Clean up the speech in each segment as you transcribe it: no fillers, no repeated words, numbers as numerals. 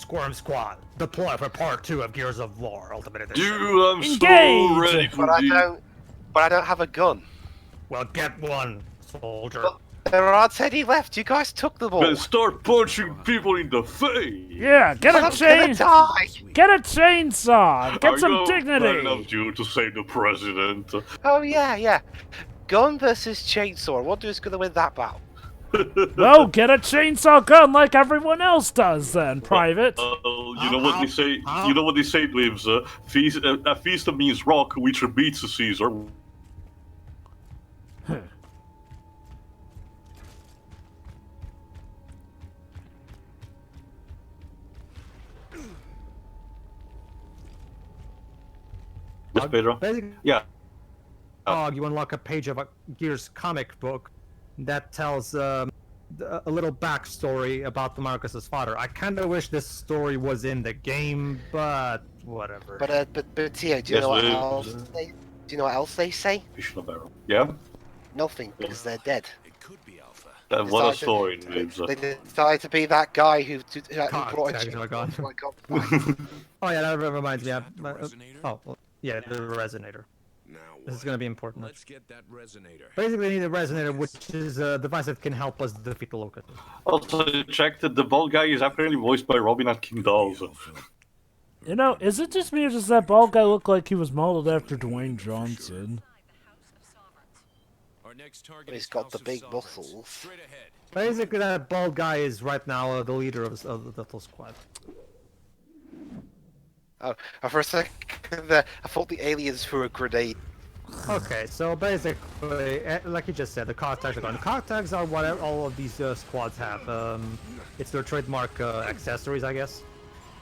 Squirm Squad, deploy for part 2 of Gears of War Ultimate Edition. I'm Engage! so ready for But I don't have a gun. Well, get one, soldier. But there aren't any left. You guys took them all. Then start punching people in the face. Yeah, get a chain. Die. Get a chainsaw. Get some I dignity. love you to save the president. Oh yeah. Gun versus chainsaw. I wonder who's gonna win that battle. Well, get a chainsaw gun like everyone else does, then, Private. You know what they say. You know what they say, Lives. Feast means rock, which beats Caesar. Yes, Pedro? Yeah. You unlock a page of a Gears comic book that tells a little backstory about the Marcus's father. I kind of wish this story was in the game, but whatever. But Tio, do you know what else? Do you know what else they say? Fish in a barrel. Yeah. Nothing, because they're dead. It could be Alpha. That was a story, Lives. They decided to be that guy who brought tags, it. oh my God. Oh yeah, that reminds me. Yeah, the Resonator. Now This is gonna be important. Let's get that resonator. Basically, we need a Resonator, which is a device that can help us defeat the locust. Also, check that the bald guy is apparently voiced by Robin at King Dolls. You know, is it just me or does that bald guy look like he was modeled after Dwayne Johnson? Our next target He's is got House the of big Sovereigns. muscles. Straight ahead. Basically, that bald guy is right now the leader of the little squad. Oh, for a second, I thought the aliens threw a grenade. Okay, so basically, like you just said, the cog tags are gone. The cog tags are what all of these squads have. It's their trademark accessories, I guess.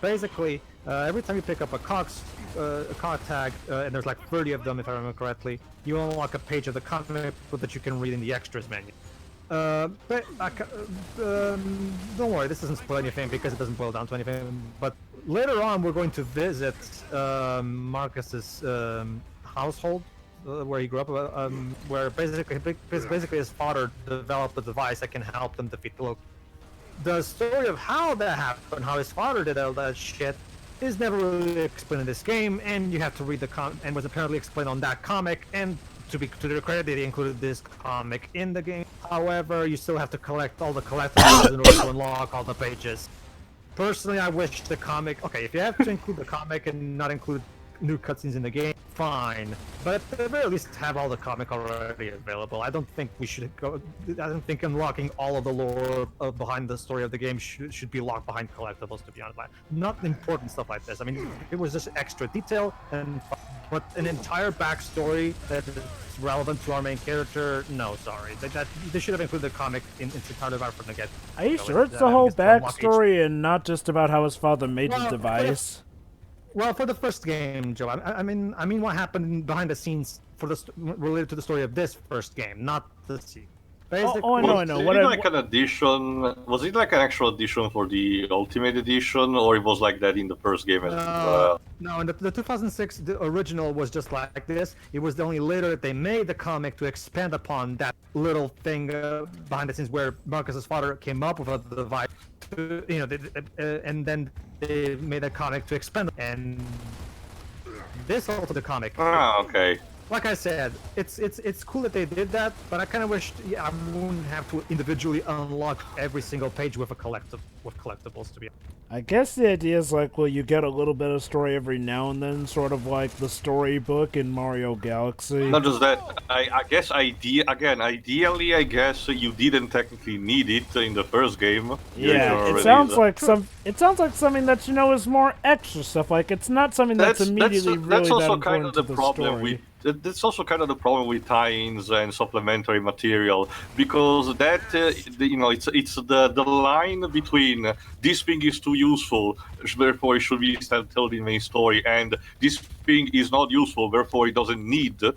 Basically, every time you pick up a cog tag, and there's like 30 of them if I remember correctly, you unlock a page of the comic book that you can read in the extras menu. But don't worry, this doesn't spoil anything because it doesn't boil down to anything. But later on, we're going to visit Marcus's household. Where he grew up, where basically his father developed a device that can help them defeat the locust. The story of how that happened, how his father did all that shit, is never really explained in this game, and you have to read the and was apparently explained on that comic. And to their credit, they included this comic in the game. However, you still have to collect all the collectibles in order to unlock all the pages. Personally, I wish the comic. Okay, if you have to include the comic and not include new cutscenes in the game, fine, but at the very least have all the comic already available. I don't think we should go. I don't think unlocking all of the lore behind the story of the game should be locked behind collectibles. To be honest, not important stuff like this. I mean, it was just extra detail, but an entire backstory that is relevant to our main character. No, sorry, they should have included the comic in its entirety from the get. Are you sure it's the whole backstory and not just about how his father made the device? Well, for the first game, Joe, I mean, what happened behind the scenes related to the story of this first game, not the sequel. Basically, I know. Was it like an addition? Was it like an actual addition for the Ultimate Edition, or it was like that in the first game as well? No, in the 2006, the original was just like this. It was only later that they made the comic to expand upon that little thing behind the scenes where Marcus's father came up with a device. And then they made a comic to expand, and this also the comic. Ah, okay. Like I said, it's cool that they did that, but I kind of wish I wouldn't have to individually unlock every single page with collectibles to be. I guess the idea is like, well, you get a little bit of story every now and then, sort of like the storybook in Mario Galaxy. Not just that, I guess ideally, I guess you didn't technically need it in the first game. Yeah, it sounds like something that is more extra stuff. Like it's not something that's immediately really that important to the story. That's also kind of the problem with tie-ins and supplementary material, because that it's the line between this thing is too useful, therefore it should be told in the main story, and this thing is not useful, therefore it doesn't need to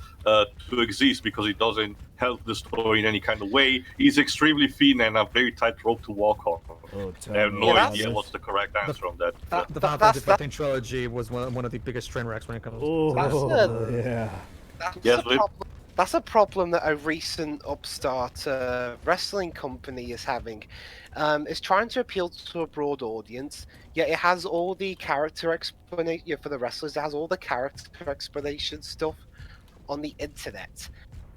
exist because it doesn't help the story in any kind of way. Is extremely thin and a very tight rope to walk on. I have no idea what's the correct answer on that. The Final Fantasy 15 trilogy was one of the biggest train wrecks when it comes to yeah. That's Yes, the problem That's a problem that a recent upstart wrestling company is having. It's trying to appeal to a broad audience, yet it has all the character explanation for the wrestlers. It has all the character explanation stuff on the internet,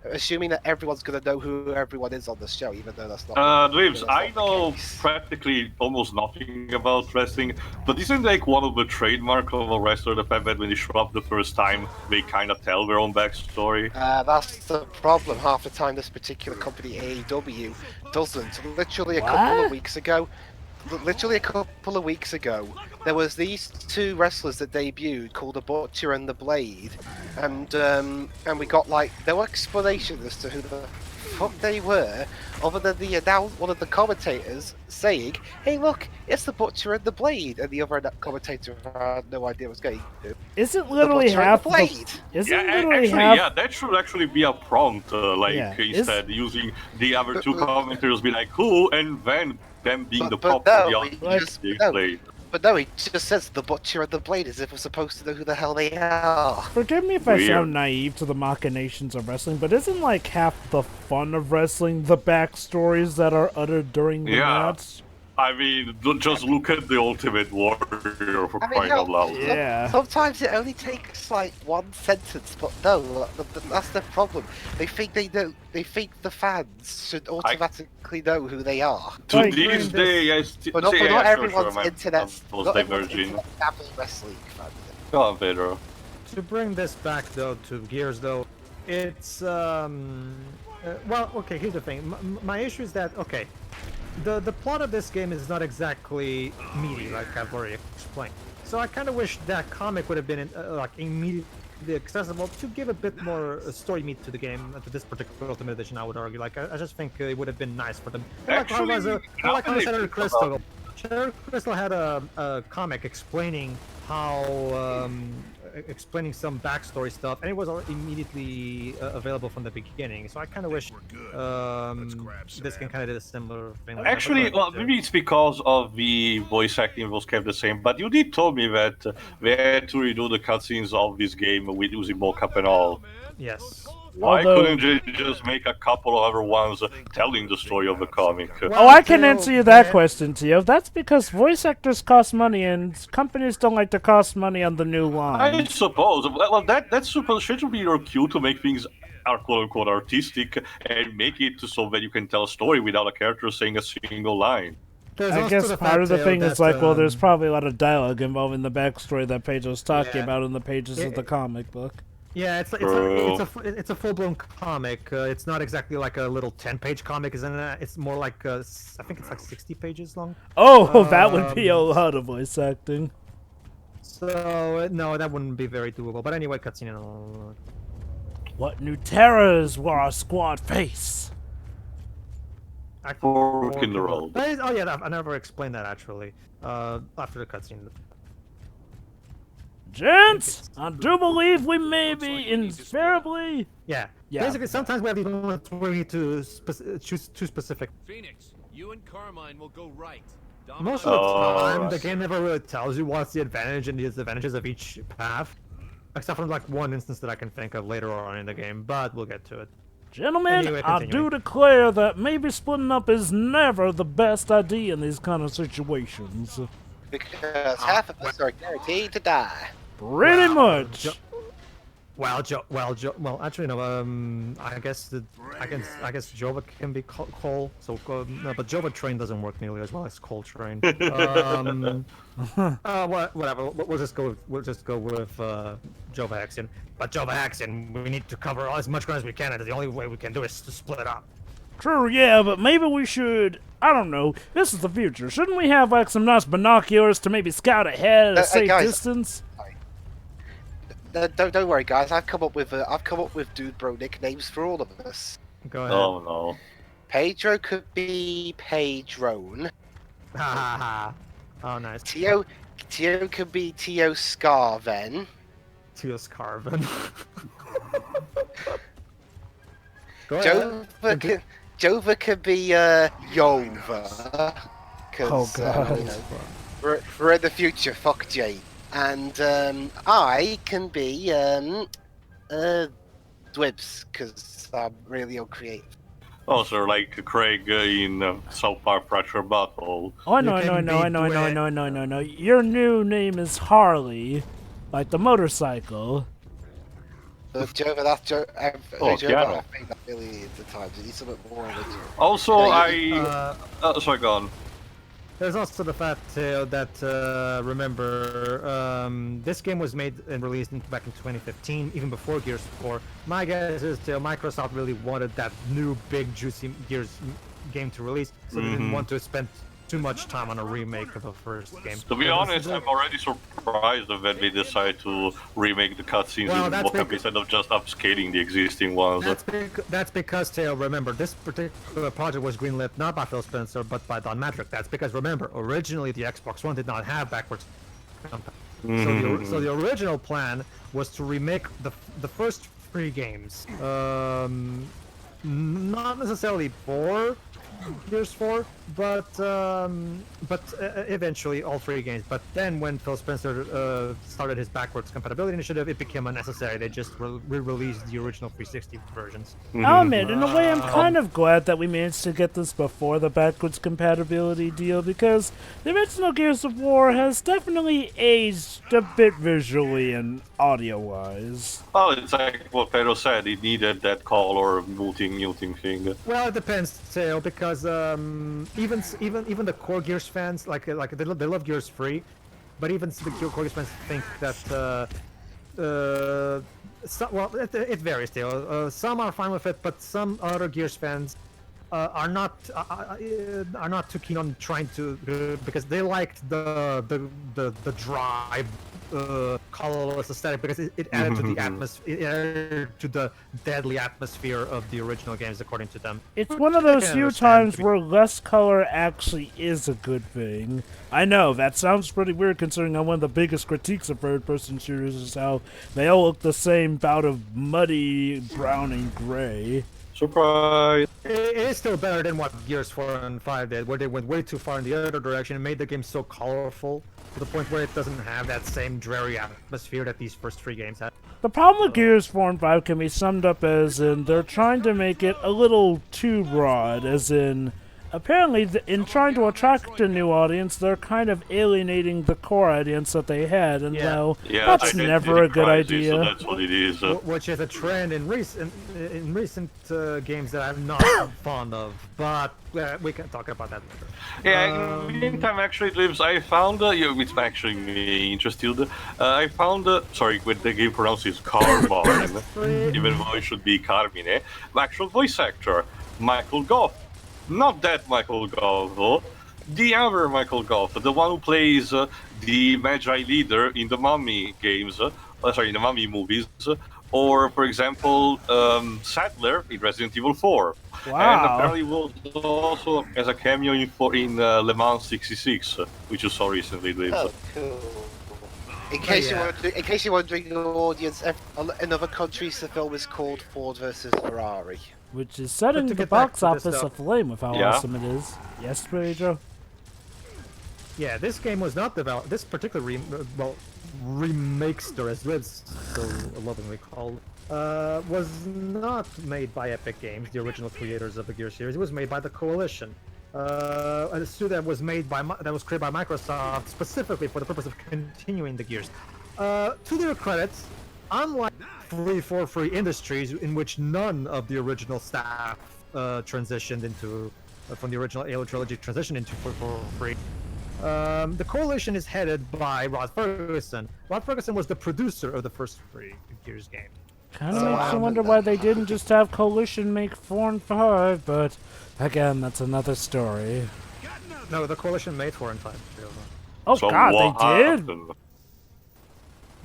assuming that everyone's going to know who everyone is on the show, even though that's not. Dreams, that's I not the know case. practically almost nothing about wrestling, but isn't like one of the trademark of a wrestler the fact that when they show up the first time, they kind of tell their own backstory? That's the problem. Half the time, this particular company, AEW, doesn't. Literally a couple of weeks ago, there was these two wrestlers that debuted called the Butcher and the Blade, and we got like no explanation as to who the fuck they were, other than one of the commentators saying, "Hey, look, it's the Butcher and the Blade," and the other commentator had no idea what was going to. Isn't literally the Butcher half and the Blade. Yeah, that should actually be a prompt, instead using the other two commentators be like, who, and then them being the prompt of the audience being played. But no, he just says the Butcher and the Blade as if we're supposed to know who the hell they are. Forgive me if I sound naive to the machinations of wrestling, but isn't like half the fun of wrestling the backstories that are uttered during the match? I mean, just look at the Ultimate Warrior for crying out loud. Yeah. Sometimes it only takes like one sentence, but no, that's the problem. They think they think the fans should automatically know who they are. To this day, but not everyone's internet. Was diverging. Wrestling fan. Go on, Pedro. To bring this back though to Gears though, it's well, okay. Here's the thing. My issue is that the plot of this game is not exactly meaty, like I've already explained. So I kind of wish that comic would have been like immediately accessible to give a bit more story meat to the game, to this particular Ultimate Edition. I would argue. Like I just think it would have been nice for them. Actually, like how Shattered Crystal. Shattered Crystal had a comic explaining how explaining some backstory stuff, and it was immediately available from the beginning. So I kind of wish this can kind of did a similar thing. Like Actually, well, maybe it's because of the voice acting was kept the same. But you did tell me that they had to redo the cutscenes of this game with using mocap and all. Yes. Why couldn't you just make a couple of other ones telling the story of the comic? Oh, I can answer you that question, Tio. That's because voice actors cost money, and companies don't like to cost money on the new line. I suppose. Well, that's should be your cue to make things quote-unquote artistic and make it so that you can tell a story without a character saying a single line. I guess part of the thing is like, well, there's probably a lot of dialogue involving the backstory that Pedro's talking about in the pages of the comic book. Yeah, it's a full-blown comic. It's not exactly like a little 10-page comic, isn't it? It's more like I think it's like 60 pages long. Oh, that would be a lot of voice acting. So no, that wouldn't be very doable. But anyway, cutscene and all. What new terrors will our squad face? Fork in the road. Oh yeah, I never explained that actually. After the cutscene. Gents, I do believe we may be invariably... Yeah. Basically, sometimes we have these moments where we need to choose too specific. Phoenix, you and Carmine will go right. Most of the time, the game never really tells you what's the advantage and the disadvantages of each path. Except for like one instance that I can think of later on in the game, but we'll get to it. Gentlemen, anyway, I do declare that maybe splitting up is never the best idea in these kind of situations. Because half of us are guaranteed to die. Pretty much. Well, actually, no. I guess Jova can be coal. So, no, but Jova train doesn't work nearly as well as coal train. Whatever. We'll just go with Jova Axion. But Jova Axion, we need to cover as much ground as we can, and the only way we can do is to split it up. True, yeah, but maybe we should, I don't know, this is the future. Shouldn't we have like some nice binoculars to maybe scout ahead at a safe distance? Don't worry, guys. I've come up with dude bro nicknames for all of us. Go ahead. Oh no. Pedro could be Pedrone. Ha. Oh, nice. Tio could be Tio Scarven. Tio Scarven. Jova could be Yova. Oh god. We're in the future. Fuck Jane. And I can be Dwibs, because I'm really uncreative. Also, like Craig in South Park Fracture Battle. Oh, You no, can no, be no, no, no, Dwayne. no, no, no, no. Your new name is Harley, like the motorcycle. Joe, that's Joe. Oh, Joe, piano. I think that really is the time. You need something more original. Also, Yeah, sorry, go on. There's also the fact that remember this game was made and released back in 2015, even before Gears 4. My guess is Microsoft really wanted that new big juicy Gears game to release, so they didn't want to spend too much time on a remake of the first game. To be honest, I'm already surprised that they decided to remake the cutscenes Well, in that's mocap instead of just upscaling the existing ones. That's because, Tail, remember, this particular project was greenlit not by Phil Spencer, but by Don Matrick. That's because, remember, originally the Xbox One did not have backwards compatibility. So the original plan was to remake the first 3 games. Not necessarily for Gears 4, but eventually all 3 games. But then when Phil Spencer started his backwards compatibility initiative, it became unnecessary. They just re-released the original 360 versions. I'll admit, in a way, I'm kind of glad that we managed to get this before the backwards compatibility deal, because the original Gears of War has definitely aged a bit visually and audio-wise. Well, it's like what Pedro said, it needed that color muting thing. Well, it depends, Tail, because even the core Gears fans they love Gears 3, but even the core Gears fans think that it varies, Tail. Some are fine with it, but some other Gears fans are not too keen on trying to because they liked the dry colorless aesthetic because it added to the atmosphere, it added to the deadly atmosphere of the original games, according to them. It's one of those I few understand. times where less color actually is a good thing. I know, that sounds pretty weird considering one of the biggest critiques of third-person shooters is how they all look the same bout of muddy brown and gray. Surprise! It is still better than what Gears 4 and 5 did, where they went way too far in the other direction and made the game so colorful to the point where it doesn't have that same dreary atmosphere that these first 3 games had. The problem with Gears 4 and 5 can be summed up as in they're trying to make it a little too broad, as in apparently in trying to attract a new audience, they're kind of alienating the core audience that they had, and well, Yeah, that's identity never a good crisis, idea. So that's what it is. Which is a trend in recent games that I'm not fond of, but we can talk about that later. Yeah, in the meantime, actually, Lives, I found, it's actually me interested, I found, sorry, when the game pronounces Carmine, even though it should be Carmine, the actual voice actor, Michael Goff. Not that Michael Goff, though. The other Michael Goff, the one who plays the Magi leader in the Mummy games, in the Mummy movies, or, for example, Sadler in Resident Evil 4. Wow. And apparently was also as a cameo in Le Mans 66, which you saw recently, Liz. Oh, cool. In case you're wondering, the audience, in other countries, the film is called Ford versus Ferrari. Which is setting to the get back box to this office stuff- aflame with how Yeah. awesome it is. Yes, Pedro? Yeah, this game was not developed. This particular remakester, as it's so lovingly called, was not made by Epic Games, the original creators of the Gear series. It was made by the Coalition, a studio that was created by Microsoft specifically for the purpose of continuing the Gears. To their credits, unlike 343 Industries, in which none of the original staff transitioned into from the original Halo trilogy transitioned into 443. The Coalition is headed by Rod Ferguson. Rod Ferguson was the producer of the first 3 Gears games. Kind of makes you wonder why they didn't just have Coalition make 4 and 5, but again, that's another story. No, the Coalition made 4 and 5. Oh So god, what they did? happened?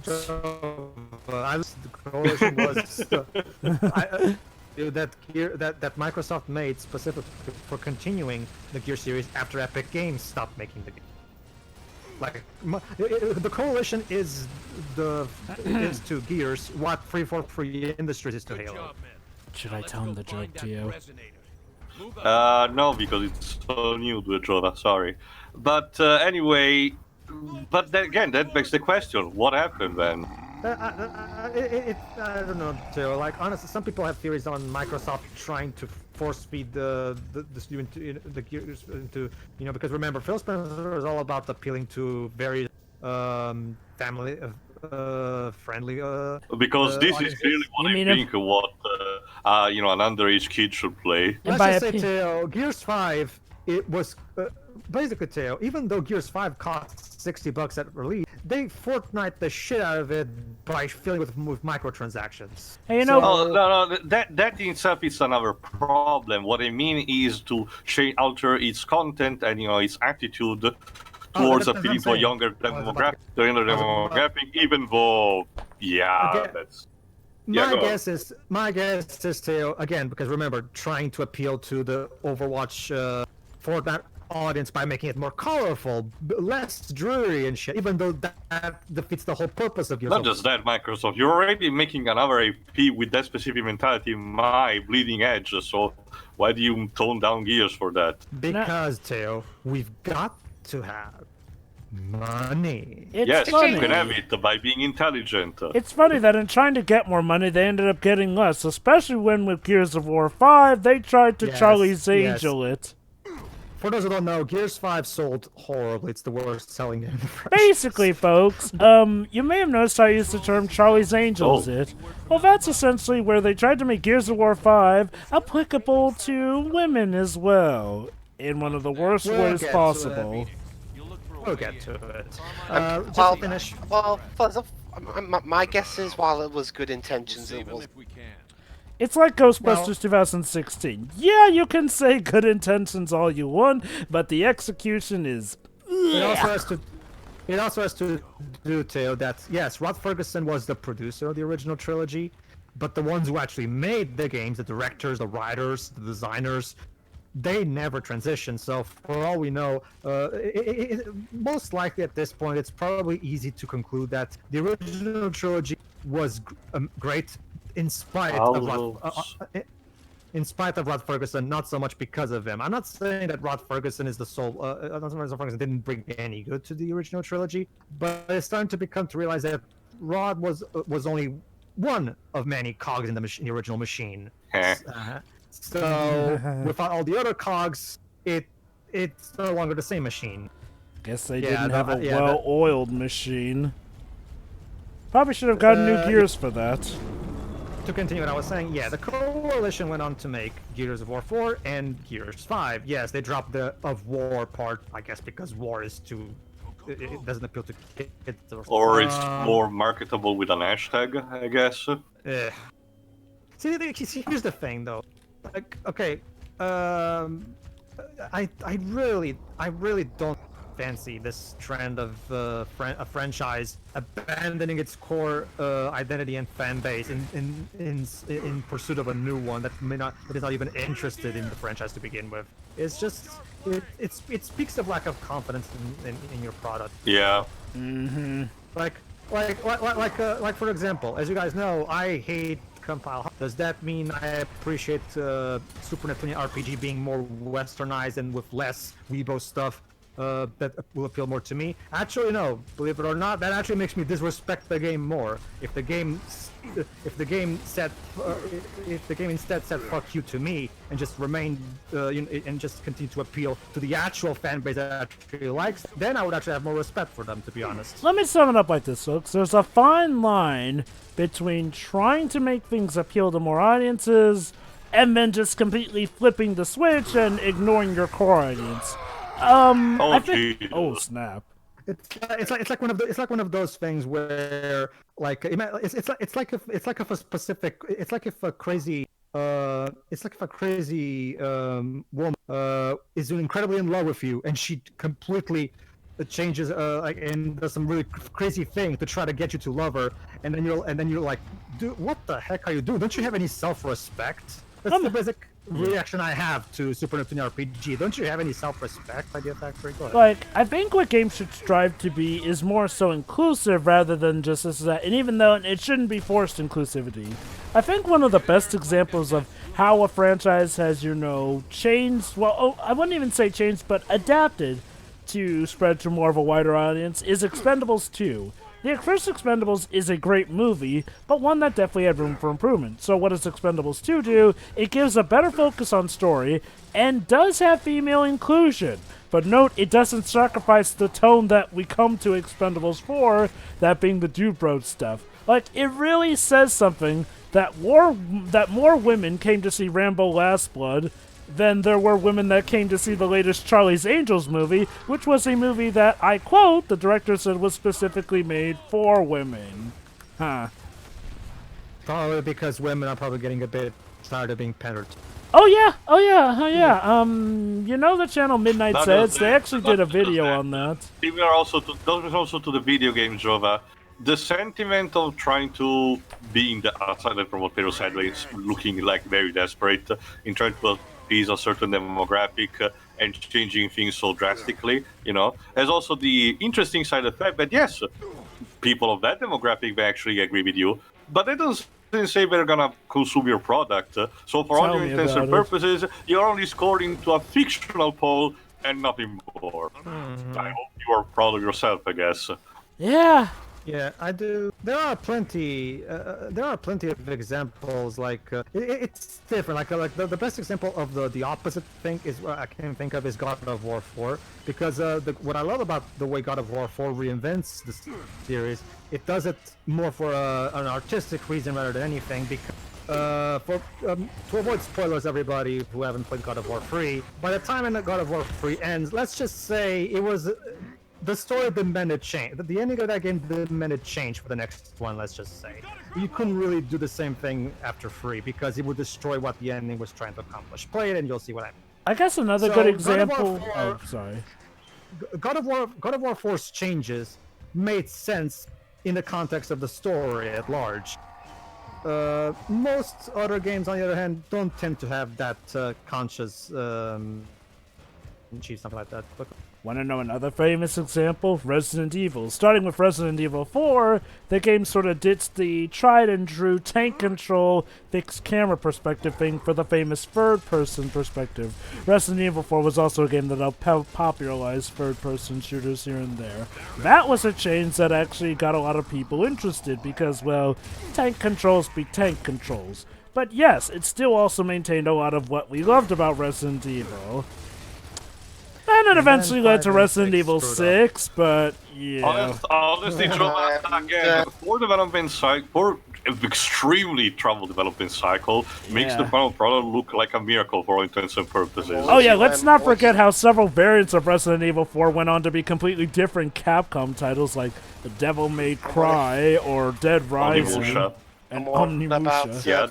So, the Coalition was that Microsoft made specifically for continuing the Gear series after Epic Games stopped making the game. Like the Coalition is to Gears what 343 Industries is to Good Halo. job, man. Should I Let's tell him go the joke find to that you? Resonator. Move out. No, because it's so new to the Jova, sorry. But anyway, but then again, that begs the question, what happened then? I don't know, too. Like, honestly, some people have theories on Microsoft trying to force feed the studio into the Gears into, because remember, Phil Spencer is all about appealing to very family friendly Because this is audiences. really what You I mean if- think what an underage kid should play. And Let's by just say, appe- Teo, Gears 5, it was basically, Teo, even though Gears 5 cost $60 at release, they Fortnite the shit out of it by filling with microtransactions. Hey, you know- Oh no, that in itself is another problem. What I mean is to alter its content and its attitude towards that's what appealing I'm to a saying. younger demographic, even though, Again, that's. My guess is, Teo, again, because remember, trying to appeal to the Overwatch Fortnite audience by making it more colorful, less dreary and shit, even though that defeats the whole purpose of your Not just that, Microsoft. You're already making another AP with that specific mentality, my bleeding edge. So why do you tone down Gears for that? Because, Teo, we've got to have money. It's Yes, funny. you can have it by being intelligent. It's funny that in trying to get more money, they ended up getting less, especially when with Gears of War 5, they tried to Yes, Charlie's yes. Angel it. For those who don't know, Gears 5 sold horribly. It's the worst selling game in the franchise. Basically, folks, you may have noticed I used the term Charlie's Angels Oh. it. Well, that's essentially where they tried to make Gears of War 5 applicable to women as well, in one of the worst We'll ways get to possible. We'll get to it. Just well, to finish. well, first off, my guess is while it was good intentions, it was. It's like Ghostbusters 2016. Yeah, you can say good intentions all you want, but the execution is... It also has to do, Teo, that, yes, Rod Ferguson was the producer of the original trilogy, but the ones who actually made the games, the directors, the writers, the designers, they never transitioned. So for all we know, most likely at this point, it's probably easy to conclude that the original trilogy was great in spite of Rod Ferguson, not so much because of him. I'm not saying that Rod Ferguson is the sole. Rod Ferguson didn't bring any good to the original trilogy, but it's starting to become to realize that Rod was only one of many cogs in the original machine. So without all the other cogs, it's no longer the same machine. Guess they Yeah, didn't no, have a yeah, well-oiled machine. Probably should have gotten new gears for that. To continue what I was saying, yeah, the Coalition went on to make Gears of War 4 and Gears 5. Yes, they dropped the of war part, I guess, because war is too... It doesn't appeal to kids. Or it's more marketable with an hashtag, I guess. See, here's the thing, though. Like, okay, I really don't fancy this trend of a franchise abandoning its core identity and fan base in pursuit of a new one that is not even interested in the franchise to begin with. It's just it speaks of lack of confidence in your product. Yeah. Mm-hmm. Like for example, as you guys know, I hate compile. Does that mean I appreciate Super Neptunian RPG being more westernized and with less Weibo stuff that will appeal more to me? Actually, no. Believe it or not, that actually makes me disrespect the game more. If the game instead said "fuck you" to me and just remained and just continue to appeal to the actual fan base that actually likes, then I would actually have more respect for them, to be honest. Let me sum it up like this, folks. There's a fine line between trying to make things appeal to more audiences and then just completely flipping the switch and ignoring your core audience. I think... Jesus. Oh, snap. It's like one of those things where like it's like if a crazy woman is incredibly in love with you and she completely changes and does some really crazy thing to try to get you to love her, and then you're like, dude, what the heck are you doing? Don't you have any self-respect? That's the basic reaction I have to Super Neptunian RPG. Don't you have any self-respect, Idea Factory? Go ahead. Like, I think what games should strive to be is more so inclusive rather than just this or that. And even though it shouldn't be forced inclusivity, I think one of the best examples of how a franchise has, changed, I wouldn't even say changed, but adapted to spread to more of a wider audience is Expendables 2. The first Expendables is a great movie, but one that definitely had room for improvement. So what does Expendables 2 do? It gives a better focus on story, and does have female inclusion. But note, it doesn't sacrifice the tone that we come to Expendables 4, that being the dude bro stuff. Like, it really says something that more women came to see Rambo Last Blood than there were women that came to see the latest Charlie's Angels movie, which was a movie that, I quote, the director said was specifically made for women. Huh. Probably because women are probably getting a bit tired of being pandered. Oh yeah. You know the channel Midnight That Sets? is- They actually did a that is- video on that. We are also to the video game, Jova. The sentiment of trying to be in the outside from what Pedro said, is looking like very desperate in trying to appease a certain demographic and changing things so drastically, There's also the interesting side of the fact that yes, people of that demographic may actually agree with you, but that doesn't say they're gonna consume your product. So for all Tell your me intents and about it. purposes, you're only scoring to a fictional poll and nothing more. I hope you are proud of yourself, I guess. Yeah. Yeah, I do. There are plenty. There are plenty of examples. It's different. Like the best example of the opposite thing is what I can think of is God of War 4. Because what I love about the way God of War 4 reinvents the series, it does it more for an artistic reason rather than anything. Because to avoid spoilers, everybody who haven't played God of War 3, by the time God of War 3 ends, let's just say it was. The story demanded change. The ending of that game demanded change for the next one, let's just say. You couldn't really do the same thing after 3 because it would destroy what the ending was trying to accomplish. Play it and you'll see what I mean. I guess another So, good God of War example. 4 Oh, sorry. God of War 4's changes made sense in the context of the story at large. Most other games, on the other hand, don't tend to have that conscious achieve something like that. But Want to know another famous example? Resident Evil. Starting with Resident Evil 4, the game sort of ditched the tried and true tank control, fixed camera perspective thing for the famous third-person perspective. Resident Evil 4 was also a game that popularized third-person shooters here and there. That was a change that actually got a lot of people interested because, well, tank controls be tank controls. But yes, it still also maintained a lot of what we loved about Resident Evil. And it eventually led to Resident Evil 6, but yeah. Honestly, again, for development cycle, for extremely troubled development cycle, makes the final product look like a miracle for all intents and purposes. Oh yeah, let's not forget how several variants of Resident Evil 4 went on to be completely different Capcom titles like The Devil May Cry or Dead Rising Onimusha. and What Onimusha. Yeah,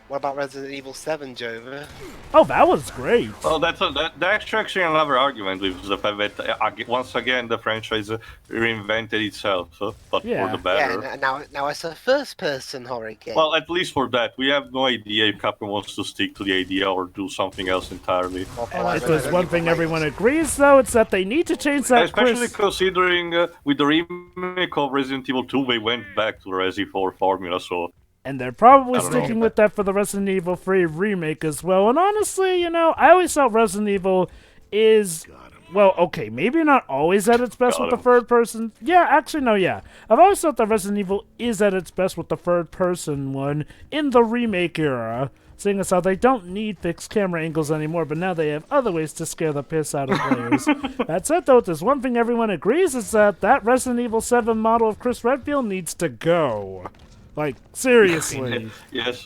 what about Resident Evil 7, Jova? Oh, that was great. Well, that's actually another argument with the fact that once again the franchise reinvented itself, but Yeah. for the better. Yeah, now it's a first-person horror game. Well, at least for that, we have no idea if Capcom wants to stick to the idea or do something else entirely. If there's one thing everyone agrees, though, it's that they need to change that. Especially considering with the remake of Resident Evil 2, they went back to the Resi 4 formula, so. And they're probably I don't know. sticking with that for the Resident Evil 3 remake as well. And honestly, I always thought Resident Evil is, well, okay, maybe not always at its best with the third person. Yeah, actually, no, yeah. I've always thought that Resident Evil is at its best with the third person one in the remake era. Seeing as how they don't need fixed camera angles anymore, but now they have other ways to scare the piss out of players. That said, though, there's one thing everyone agrees is that Resident Evil 7 model of Chris Redfield needs to go. Like, seriously. Yes,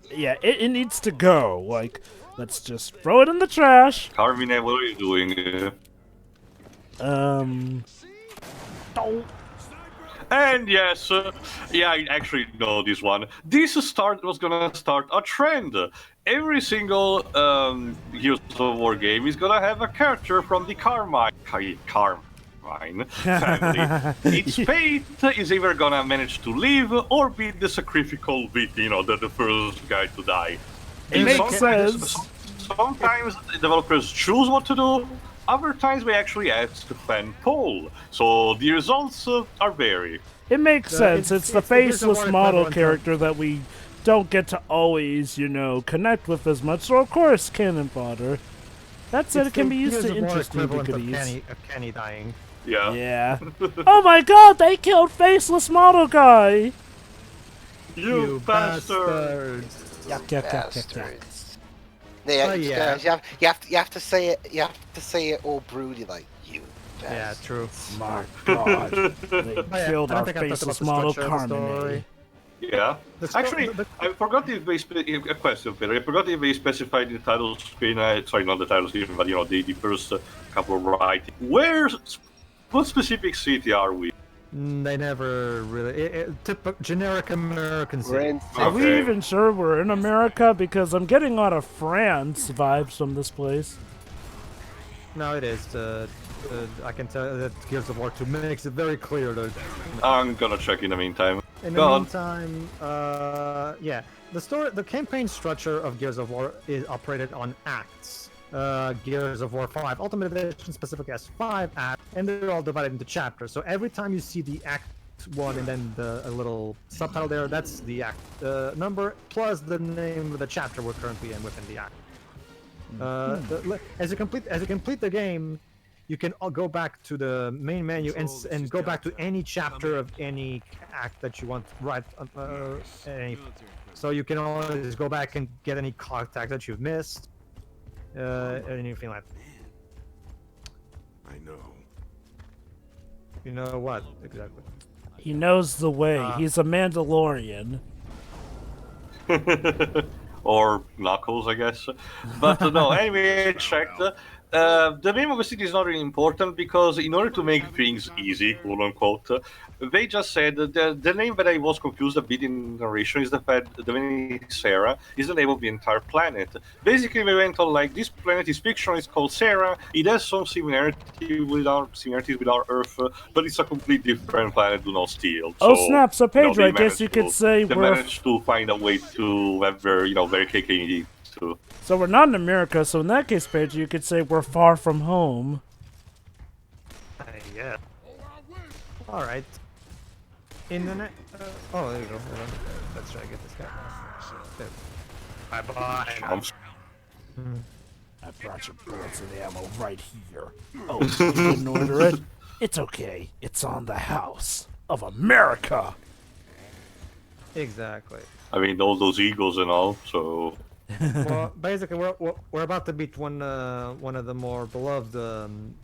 Yeah, it needs to go. Like, let's just throw it in the trash. Carmine, what are you doing? Don't. And yes, I actually know this one. This was gonna start a trend. Every single Gears of War game is gonna have a character from the Carmine family. Its fate is either gonna manage to live or be the sacrificial victim, the first guy to die. It makes sense. Sometimes developers choose what to do, other times they actually ask the fan poll. So the results are varied. It makes sense. It's the faceless Gears of War model equivalent character that we don't get to always, connect with as much. So, of course, cannon fodder. That said, it can be used to interesting equivalent abilities. of Kenny dying. Yeah. Yeah. Oh my god, they killed Faceless Model Guy! You bastard! Yuck, yuck, yuck, yuck, yuck. Bastards. Yeah, Oh, yeah. you have to say it. You have to say it all broody, like you. Yeah, true. My god. They Oh, yeah, killed I don't our think I talked Faceless about the Model structure of the Carmine. story. Yeah. The sto- Actually, the- I forgot if they a question, Pedro. I forgot if they specified in the title screen. Sorry, not the title screen, but the first couple of writing. What specific city are we? They never really. Generic American We're city. in. Are we Okay. even sure we're in America? Because I'm getting a lot of France vibes from this place. No, it is. I can tell that Gears of War 2 makes it very clear that. I'm gonna check in the meantime. In Go the on. meantime, yeah, the campaign structure of Gears of War is operated on acts. Gears of War 5 Ultimate Edition specifically has 5 acts, and they're all divided into chapters. So every time you see the act 1 and then a little subtitle there, that's the act number plus the name of the chapter we're currently in within the act. As you complete the game, you can go back to the main menu and go back to any chapter of any act that you want. Right, so you can always go back and get any contact that you've missed, anything like that. I know. You know what exactly? He knows the way. He's a Mandalorian. Or Knuckles, I guess. But no, anyway, I checked. The name of the city is not really important because in order to make things easy, quote unquote, they just said that the name that I was confused a bit in narration is the fact that the name Sarah is the name of the entire planet. Basically, they went on like, this planet is fictional, it's called Sarah, it has some similarities with our Earth, but it's a completely different planet, do not steal. Oh So, snap! So Pedro, they I guess you could managed say they we're managed to find a way to have their, very KKD too. so we're not in America. So in that case, Pedro, you could say we're far from home. Yeah. All right. In the next. Oh, there you go. Hold on. Let's try to get this guy. Bye bye. I brought your bullets and ammo right here. Oh, you didn't order it? It's okay. It's on the house of America. Exactly. I mean, all those eagles and all, so... Well, basically, we're about to beat one of the more beloved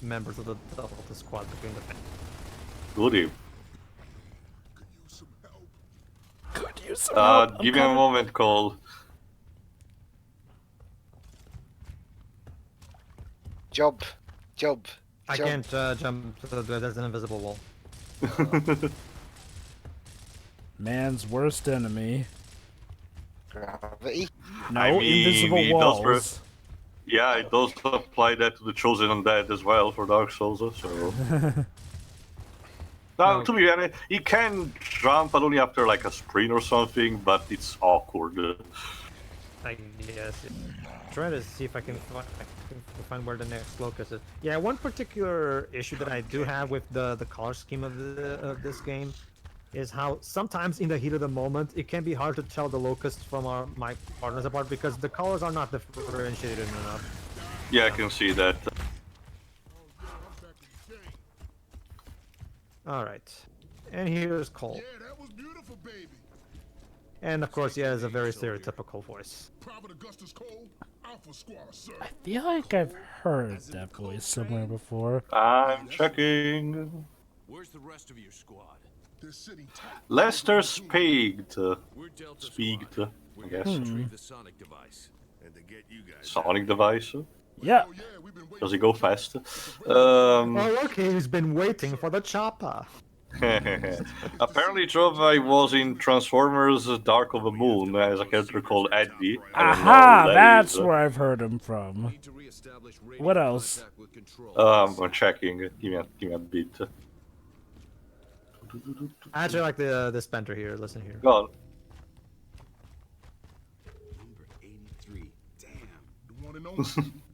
members of the Delta Squad between the. Goody. Could use some help. I'm Give me a coming. moment, Cole. Job. I can't jump. There's an invisible wall. Man's worst enemy. Gravity. No, I mean, invisible it does walls. Yeah, it does apply that to the Chosen Undead as well for Dark Souls, so... Now, to be honest, he can jump, but only after like a sprint or something, but it's awkward. I guess. Try to see if I can find where the next locust is. Yeah, one particular issue that I do have with the color scheme of this game is how sometimes in the heat of the moment it can be hard to tell the locusts from my partners apart because the colors are not differentiated enough. Yeah, I can see that. All right, and here's Cole. Yeah, that was beautiful, baby. And of course, he has a very stereotypical voice. Private Augustus Cole, Alpha Squad, sir. I feel like I've heard that voice somewhere before. I'm checking. Where's the rest of your squad? This city tight. Lester Spiged. We're Delta Spiged, Squad. I guess. Retrieve the sonic device. And to get you guys. Sonic device. Yeah. Oh, yeah, we've been waiting. Does he go fast? Oh, okay, he's been waiting for the chopper. Apparently, Jova was in Transformers Dark of the Moon as a character called Eddie. I don't know Aha! who that That's is. where I've heard him from. Need to reestablish radio What else? contact with control. I'm checking. Give me a bit. I actually like the spender here. Listen here. Go on. Number 83. Damn. The one and only.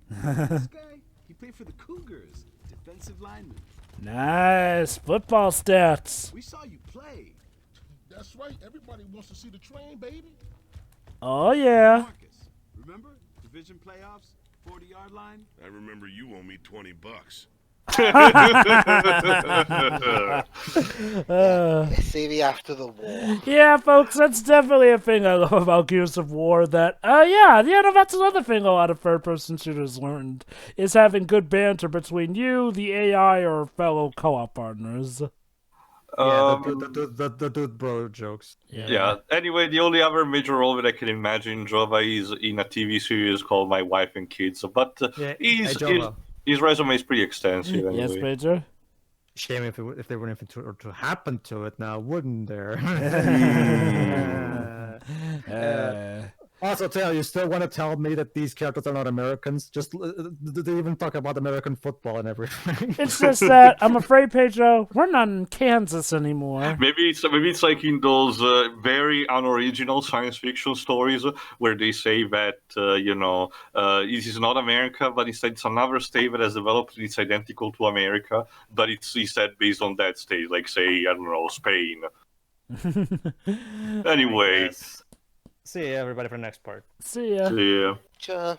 This guy, he played for the Cougars. Defensive lineman. Nice football stats. We saw you play. That's right. Everybody wants to see the train, baby. Oh yeah. Marcus, remember? Division playoffs, 40-yard line. I remember you owe me $20. See after the war. Yeah, folks, that's definitely a thing I love about Gears of War. That, that's another thing a lot of third-person shooters learned, is having good banter between you, the AI, or fellow co-op partners. Yeah, the dude bro jokes. Yeah. Anyway, the only other major role that I can imagine Jova is in a TV series called My Wife and Kids, but his resume is pretty extensive anyway. Yes, Pedro? Shame if they wouldn't to happen to it now, wouldn't there? Also, Taylor, you still want to tell me that these characters are not Americans? Just they even talk about American football and everything. It's just that I'm afraid, Pedro, we're not in Kansas anymore. Maybe it's like in those very unoriginal science fiction stories where they say that it is not America, but instead it's another state that has developed it's identical to America, but it's instead based on that state, like say I don't know Spain. Anyway. See you everybody for the next part. See ya. Yeah. Sure.